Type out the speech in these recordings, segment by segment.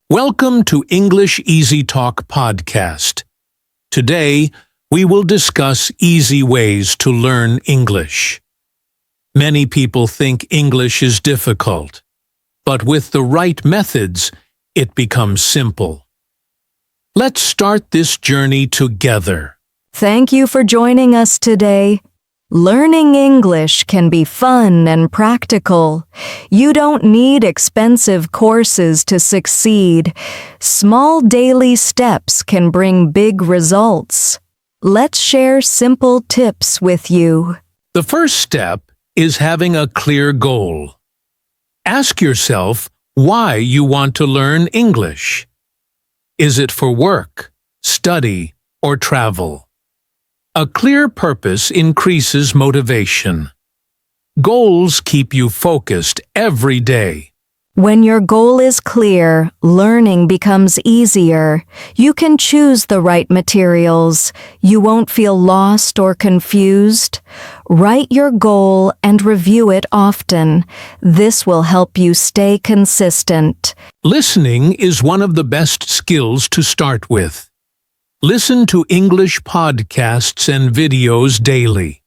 Welcome to English Easy Talk podcast. Today, we will discuss easy ways to learn English. Many people think English is difficult, but with the right methods, it becomes simple. Let's start this journey together. Thank you for joining us today. Learning English can be fun and practical. You don't need expensive courses to succeed. Small daily steps can bring big results. Let's share simple tips with you. The first step is having a clear goal. Ask yourself why you want to learn English. Is it for work, study, or travel? A clear purpose increases motivation. Goals keep you focused every day. When your goal is clear, learning becomes easier. You can choose the right materials. You won't feel lost or confused. Write your goal and review it often. This will help you stay consistent. Listening is one of the best skills to start with. Listen to English podcasts and videos daily.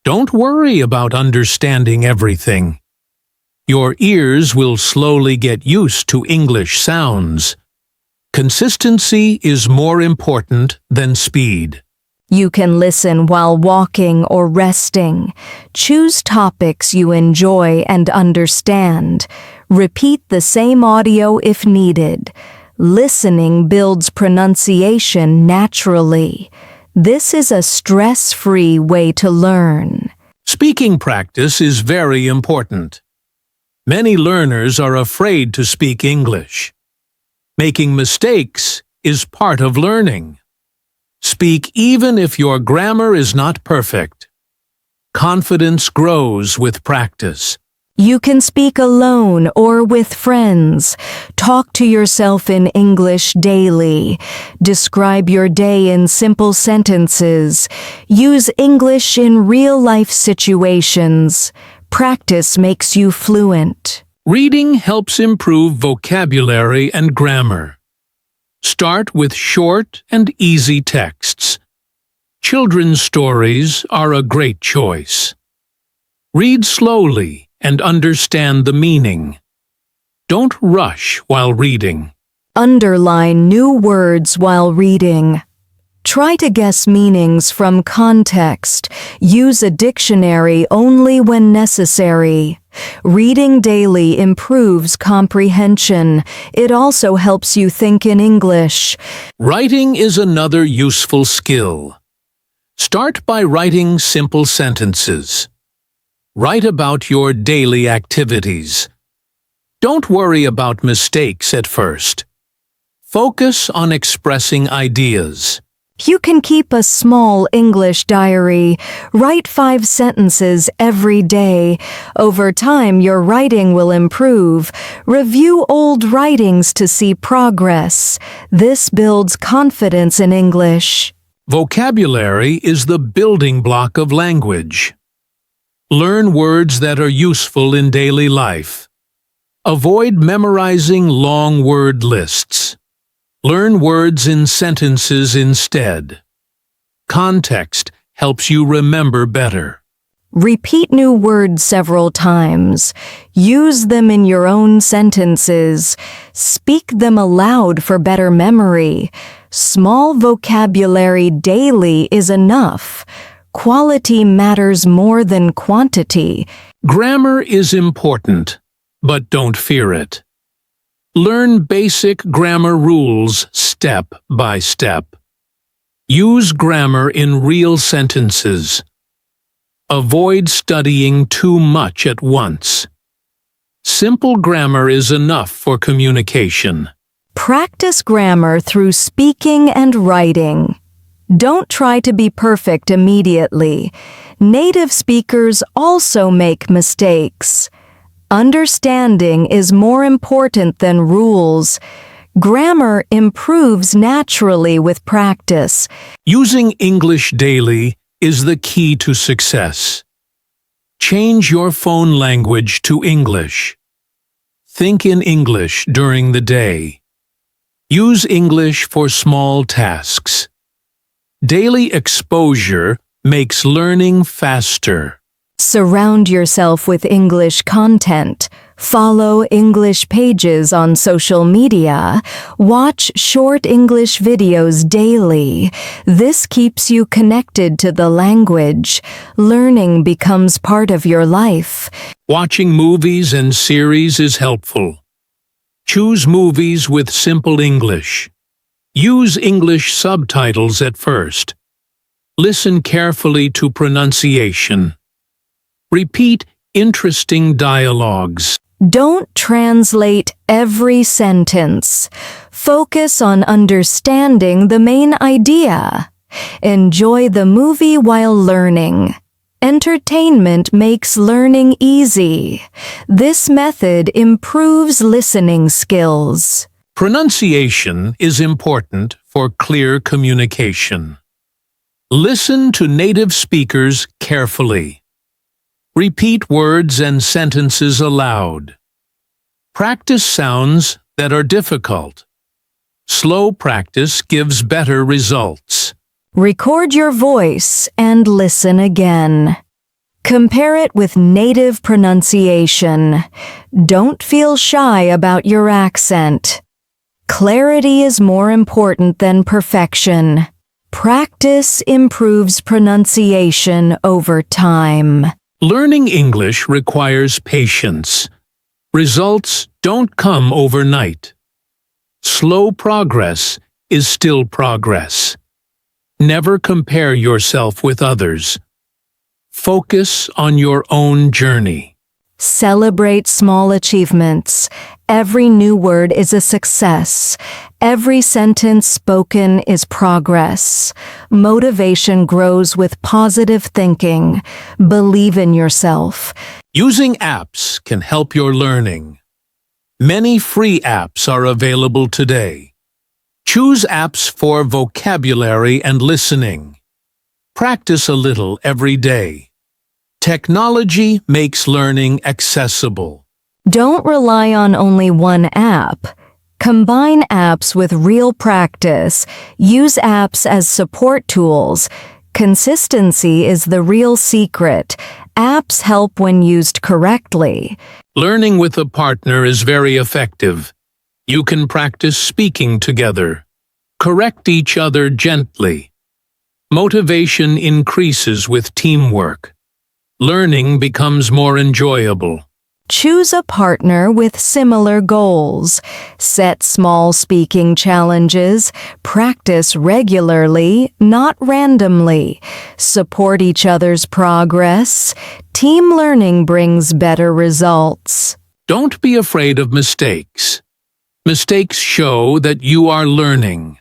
Don't worry about understanding everything. Your ears will slowly get used to English sounds. Consistency is more important than speed. You can listen while walking or resting. Choose topics you enjoy and understand. Repeat the same audio if needed. Listening builds pronunciation naturally. This is a stress-free way to learn. Speaking practice is very important. Many learners are afraid to speak English. Making mistakes is part of learning. Speak even if your grammar is not perfect. Confidence grows with practice. You can speak alone or with friends. Talk to yourself in English daily. Describe your day in simple sentences. Use English in real-life situations. Practice makes you fluent. Reading helps improve vocabulary and grammar. Start with short and easy texts. Children's stories are a great choice. Read slowly and understand the meaning. Don't rush while reading. Underline new words while reading. Try to guess meanings from context. Use a dictionary only when necessary. Reading daily improves comprehension. It also helps you think in English. Writing is another useful skill. Start by writing simple sentences. Write about your daily activities. Don't worry about mistakes at first. Focus on expressing ideas. You can keep a small English diary. Write 5 sentences every day. Over time, your writing will improve. Review old writings to see progress. This builds confidence in English. Vocabulary is the building block of language. Learn words that are useful in daily life. Avoid memorizing long word lists. Learn words in sentences instead. Context helps you remember better. Repeat new words several times. Use them in your own sentences. Speak them aloud for better memory. Small vocabulary daily is enough. Quality matters more than quantity. Grammar is important, but don't fear it. Learn basic grammar rules step by step. Use grammar in real sentences. Avoid studying too much at once. Simple grammar is enough for communication. Practice grammar through speaking and writing. Don't try to be perfect immediately. Native speakers also make mistakes. Understanding is more important than rules. Grammar improves naturally with practice. Using English daily is the key to success. Change your phone language to English. Think in English during the day. Use English for small tasks. Daily exposure makes learning faster. Surround yourself with English content. Follow English pages on social media. Watch short English videos daily. This keeps you connected to the language. Learning becomes part of your life. Watching movies and series is helpful. Choose movies with simple English. Use English subtitles at first. Listen carefully to pronunciation. Repeat interesting dialogues. Don't translate every sentence. Focus on understanding the main idea. Enjoy the movie while learning. Entertainment makes learning easy. This method improves listening skills. Pronunciation is important for clear communication. Listen to native speakers carefully. Repeat words and sentences aloud. Practice sounds that are difficult. Slow practice gives better results. Record your voice and listen again. Compare it with native pronunciation. Don't feel shy about your accent. Clarity is more important than perfection. Practice improves pronunciation over time. Learning English requires patience. Results don't come overnight. Slow progress is still progress. Never compare yourself with others. Focus on your own journey. Celebrate small achievements. Every new word is a success. Every sentence spoken is progress. Motivation grows with positive thinking. Believe in yourself. Using apps can help your learning. Many free apps are available today. Choose apps for vocabulary and listening. Practice a little every day. Technology makes learning accessible. Don't rely on only one app. Combine apps with real practice. Use apps as support tools. Consistency is the real secret. Apps help when used correctly. Learning with a partner is very effective. You can practice speaking together. Correct each other gently. Motivation increases with teamwork. Learning becomes more enjoyable. Choose a partner with similar goals. Set small speaking challenges. Practice regularly, not randomly. Support each other's progress. Team learning brings better results. Don't be afraid of mistakes. Mistakes show that you are learning.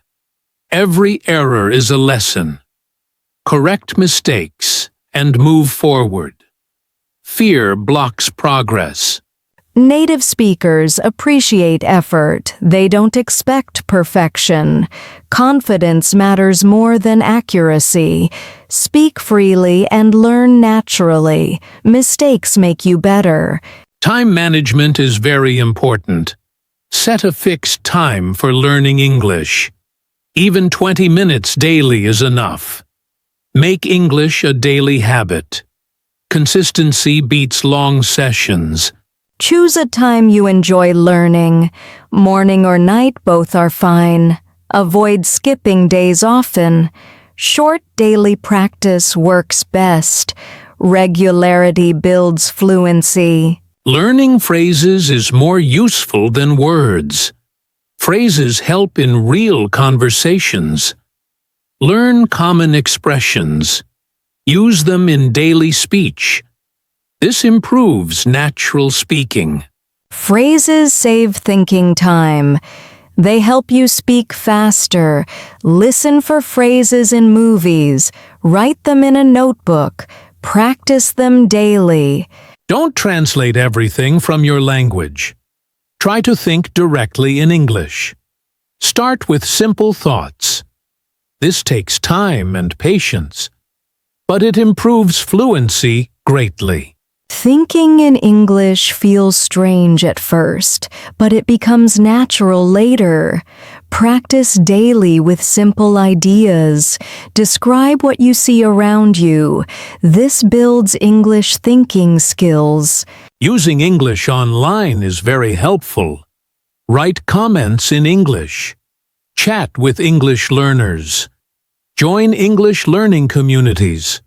Every error is a lesson. Correct mistakes and move forward. Fear blocks progress. Native speakers appreciate effort. They don't expect perfection. Confidence matters more than accuracy. Speak freely and learn naturally. Mistakes make you better. Time management is very important. Set a fixed time for learning English. Even 20 minutes daily is enough. Make English a daily habit. Consistency beats long sessions. Choose a time you enjoy learning. Morning or night, both are fine. Avoid skipping days often. Short daily practice works best. Regularity builds fluency. Learning phrases is more useful than words. Phrases help in real conversations. Learn common expressions. Use them in daily speech. This improves natural speaking. Phrases save thinking time. They help you speak faster. Listen for phrases in movies. Write them in a notebook. Practice them daily. Don't translate everything from your language. Try to think directly in English. Start with simple thoughts. This takes time and patience, but it improves fluency greatly. Thinking in English feels strange at first, but it becomes natural later. Practice daily with simple ideas. Describe what you see around you. This builds English thinking skills. Using English online is very helpful. Write comments in English. Chat with English learners. Join English learning communities.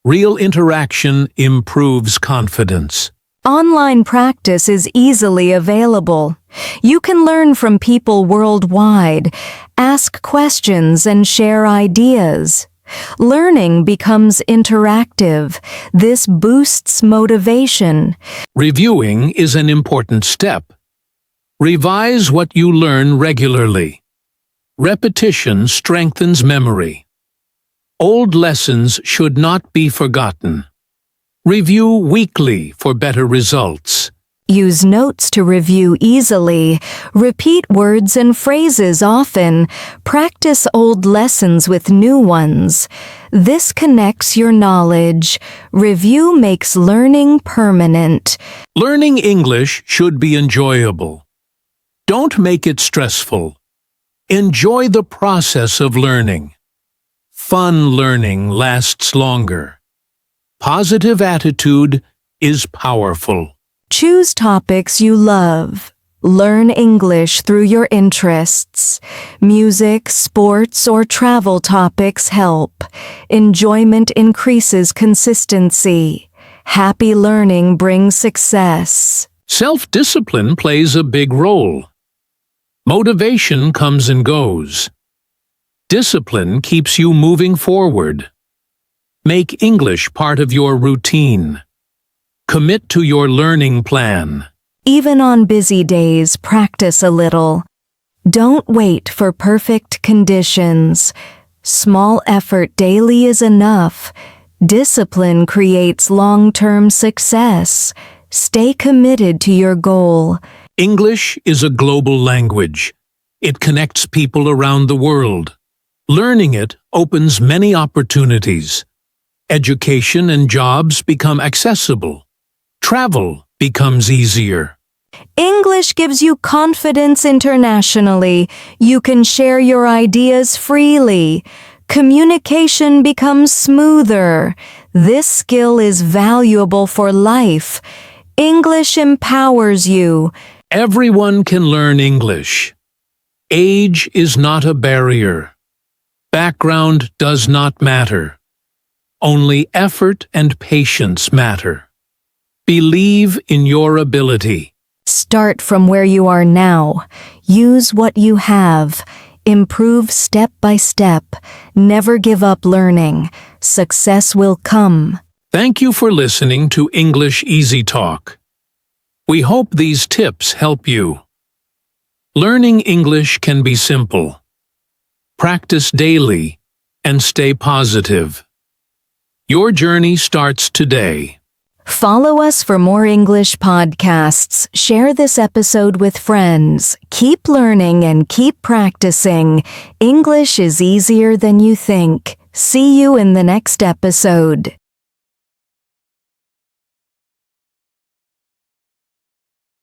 Real interaction improves confidence. Online practice is easily available. You can learn from people worldwide, ask questions, and share ideas. Learning becomes interactive. This boosts motivation. Reviewing is an important step. Revise what you learn regularly. Repetition strengthens memory. Old lessons should not be forgotten. Review weekly for better results. Use notes to review easily. Repeat words and phrases often. Practice old lessons with new ones. This connects your knowledge. Review makes learning permanent. Learning English should be enjoyable. Don't make it stressful. Enjoy the process of learning. Fun learning lasts longer. Positive attitude is powerful. Choose topics you love. Learn English through your interests. Music, sports, or travel topics help. Enjoyment increases consistency. Happy learning brings success. Self-discipline plays a big role. Motivation comes and goes. Discipline keeps you moving forward. Make English part of your routine. Commit to your learning plan. Even on busy days, practice a little. Don't wait for perfect conditions. Small effort daily is enough. Discipline creates long-term success. Stay committed to your goal. English is a global language. It connects people around the world. Learning it opens many opportunities. Education and jobs become accessible. Travel becomes easier. English gives you confidence internationally. You can share your ideas freely. Communication becomes smoother. This skill is valuable for life. English empowers you. Everyone can learn English. Age is not a barrier. Background does not matter. Only effort and patience matter. Believe in your ability. Start from where you are now. Use what you have. Improve step by step. Never give up learning. Success will come. Thank you for listening to English Easy Talk. We hope these tips help you. Learning English can be simple. Practice daily and stay positive. Your journey starts today. Follow us for more English podcasts. Share this episode with friends. Keep learning and keep practicing. English is easier than you think. See you in the next episode.